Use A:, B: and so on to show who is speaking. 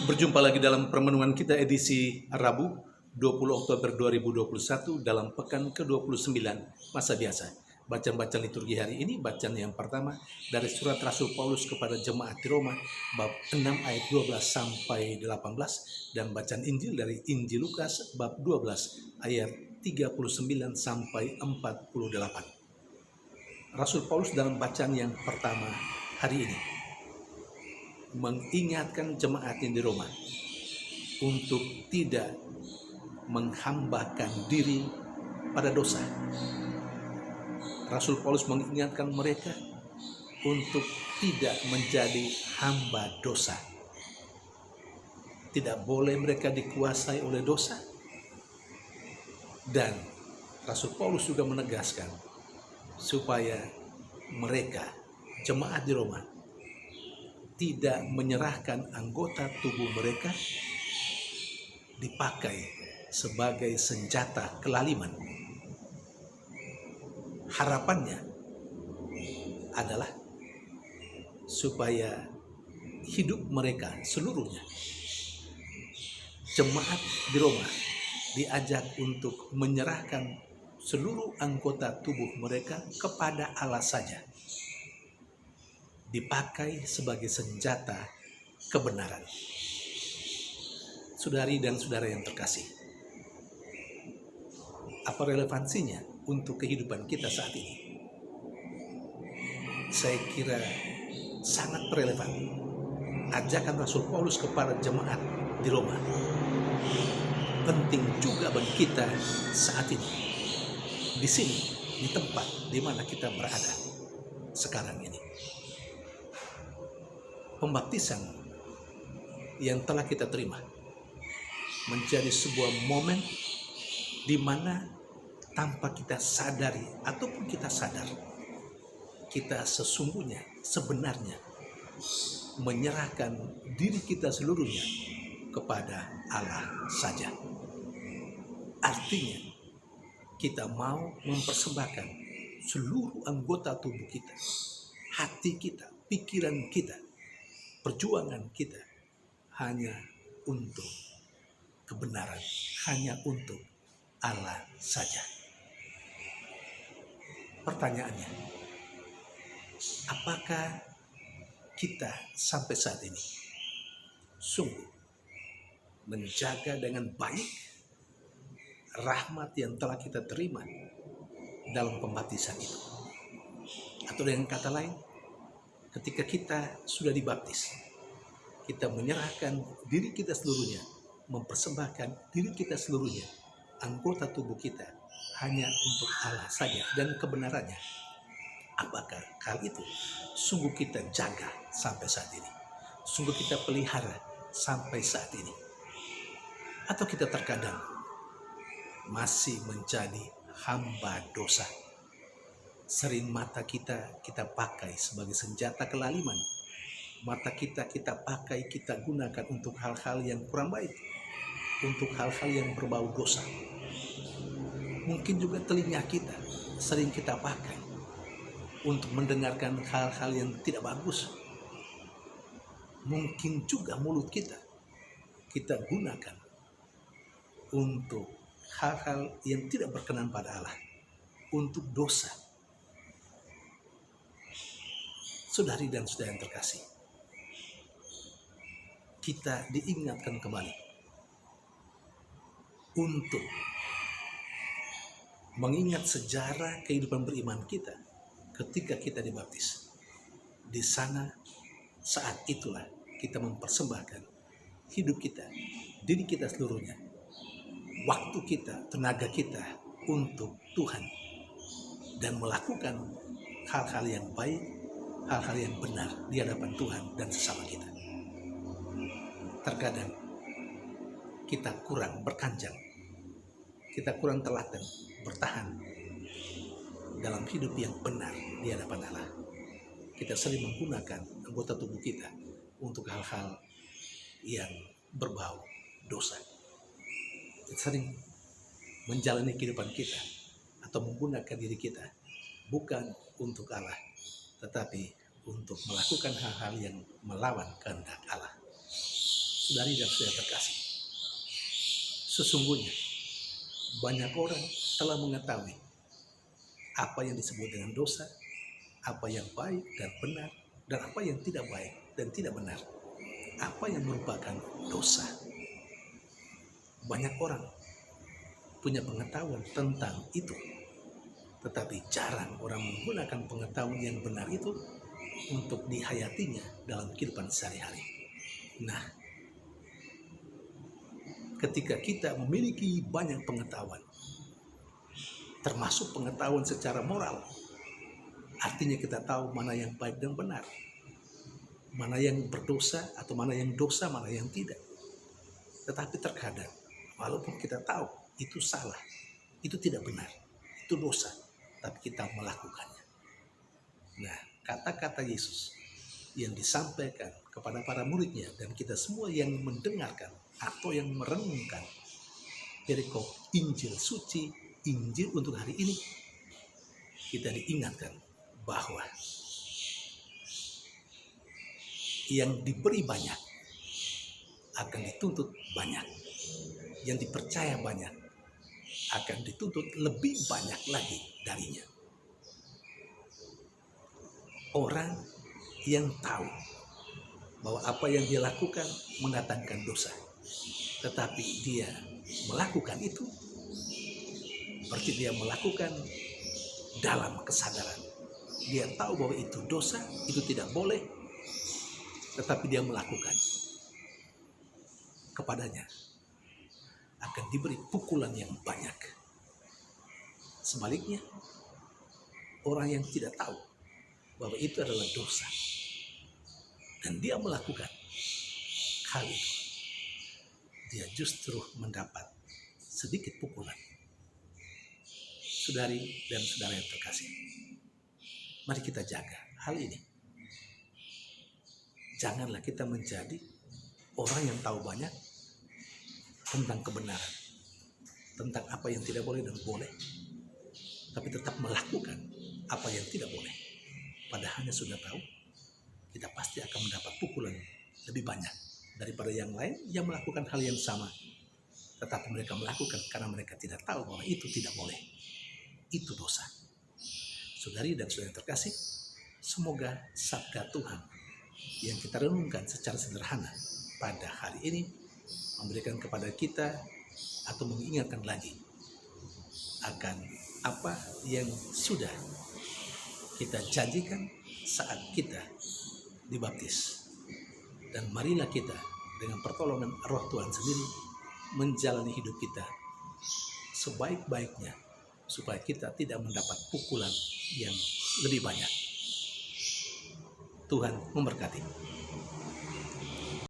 A: Berjumpa lagi dalam permenungan kita edisi Rabu 20 Oktober 2021 dalam pekan ke-29 masa biasa. Bacaan-bacaan liturgi hari ini, bacaan yang pertama dari surat Rasul Paulus kepada jemaat di Roma bab 6 ayat 12 sampai 18 dan bacaan Injil dari Injil Lukas bab 12 ayat 39 sampai 48. Rasul Paulus dalam bacaan yang pertama hari ini mengingatkan jemaat yang di Roma untuk tidak menghambakan diri pada dosa. Rasul Paulus mengingatkan mereka untuk tidak menjadi hamba dosa. Tidak boleh mereka dikuasai oleh dosa. Dan Rasul Paulus juga menegaskan supaya mereka, jemaat di Roma, tidak menyerahkan anggota tubuh mereka dipakai sebagai senjata kelaliman. Harapannya adalah supaya hidup mereka seluruhnya, jemaat di Roma, diajak untuk menyerahkan seluruh anggota tubuh mereka kepada Allah saja, dipakai sebagai senjata kebenaran. Saudari dan saudara yang terkasih, apa relevansinya untuk kehidupan kita saat ini? Saya kira sangat relevan. Ajakan Rasul Paulus kepada jemaat di Roma penting juga bagi kita saat ini, di sini, di tempat di mana kita berada sekarang ini. Pembaptisan yang telah kita terima menjadi sebuah momen di mana tanpa kita sadari ataupun kita sadar, kita sesungguhnya, sebenarnya menyerahkan diri kita seluruhnya kepada Allah saja. Artinya, kita mau mempersembahkan seluruh anggota tubuh kita, hati kita, pikiran kita, perjuangan kita hanya untuk kebenaran, hanya untuk Allah saja. Pertanyaannya, apakah kita sampai saat ini sungguh menjaga dengan baik rahmat yang telah kita terima dalam pembaptisan itu? Atau dengan kata lain, ketika kita sudah dibaptis, kita menyerahkan diri kita seluruhnya, mempersembahkan diri kita seluruhnya, anggota tubuh kita hanya untuk Allah saja dan kebenarannya. Apakah hal itu sungguh kita jaga sampai saat ini? Sungguh kita pelihara sampai saat ini? Atau kita terkadang masih menjadi hamba dosa? Sering mata kita pakai sebagai senjata kelaliman. Mata kita pakai, kita gunakan untuk hal-hal yang kurang baik, untuk hal-hal yang berbau dosa. Mungkin juga telinga kita sering kita pakai untuk mendengarkan hal-hal yang tidak bagus. Mungkin juga mulut kita gunakan untuk hal-hal yang tidak berkenan pada Allah, untuk dosa. Saudari dan saudara yang terkasih, kita diingatkan kembali untuk mengingat sejarah kehidupan beriman kita ketika kita dibaptis. Di sana, saat itulah kita mempersembahkan hidup kita, diri kita seluruhnya, waktu kita, tenaga kita untuk Tuhan, dan melakukan hal-hal yang baik, hal-hal yang benar di hadapan Tuhan dan sesama kita. Terkadang kita kurang berkanjang, kita kurang telaten bertahan dalam hidup yang benar di hadapan Allah. Kita sering menggunakan anggota tubuh kita untuk hal-hal yang berbau dosa. Kita sering menjalani kehidupan kita atau menggunakan diri kita bukan untuk Allah, tetapi untuk melakukan hal-hal yang melawan kehendak Allah. Saudari dan saudara terkasih, sesungguhnya banyak orang telah mengetahui apa yang disebut dengan dosa, apa yang baik dan benar, dan apa yang tidak baik dan tidak benar, apa yang merupakan dosa. Banyak orang punya pengetahuan tentang itu, tetapi jarang orang menggunakan pengetahuan yang benar itu untuk dihayatinya dalam kehidupan sehari-hari. Nah, ketika kita memiliki banyak pengetahuan, termasuk pengetahuan secara moral, artinya kita tahu mana yang baik dan benar, mana yang berdosa atau mana yang dosa, mana yang tidak. Tetapi terkadang, walaupun kita tahu itu salah, itu tidak benar, itu dosa, tapi kita melakukannya. Nah, kata-kata Yesus yang disampaikan kepada para muridnya dan kita semua yang mendengarkan atau yang merenungkan perikop Injil suci, Injil untuk hari ini, kita diingatkan bahwa yang diberi banyak akan dituntut banyak, yang dipercaya banyak akan dituntut lebih banyak lagi darinya. Orang yang tahu bahwa apa yang dia lakukan mendatangkan dosa, tetapi dia melakukan itu, berarti dia melakukan dalam kesadaran. Dia tahu bahwa itu dosa, itu tidak boleh, tetapi dia melakukan. Kepadanya akan diberi pukulan yang banyak. Sebaliknya, orang yang tidak tahu bahwa itu adalah dosa dan dia melakukan hal itu, dia justru mendapat sedikit pukulan. Saudari dan saudara yang terkasih, mari kita jaga hal ini. Janganlah kita menjadi orang yang tahu banyak tentang kebenaran, tentang apa yang tidak boleh dan boleh, tapi tetap melakukan apa yang tidak boleh. Padahalnya sudah tahu, kita pasti akan mendapat pukulan lebih banyak daripada yang lain yang melakukan hal yang sama, tetapi mereka melakukan karena mereka tidak tahu bahwa itu tidak boleh, itu dosa. Saudari dan saudara yang terkasih, semoga sabda Tuhan yang kita renungkan secara sederhana pada hari ini memberikan kepada kita atau mengingatkan lagi akan apa yang sudah kita janjikan saat kita dibaptis. Dan marilah kita dengan pertolongan Roh Tuhan sendiri menjalani hidup kita sebaik-baiknya supaya kita tidak mendapat pukulan yang lebih banyak. Tuhan memberkati.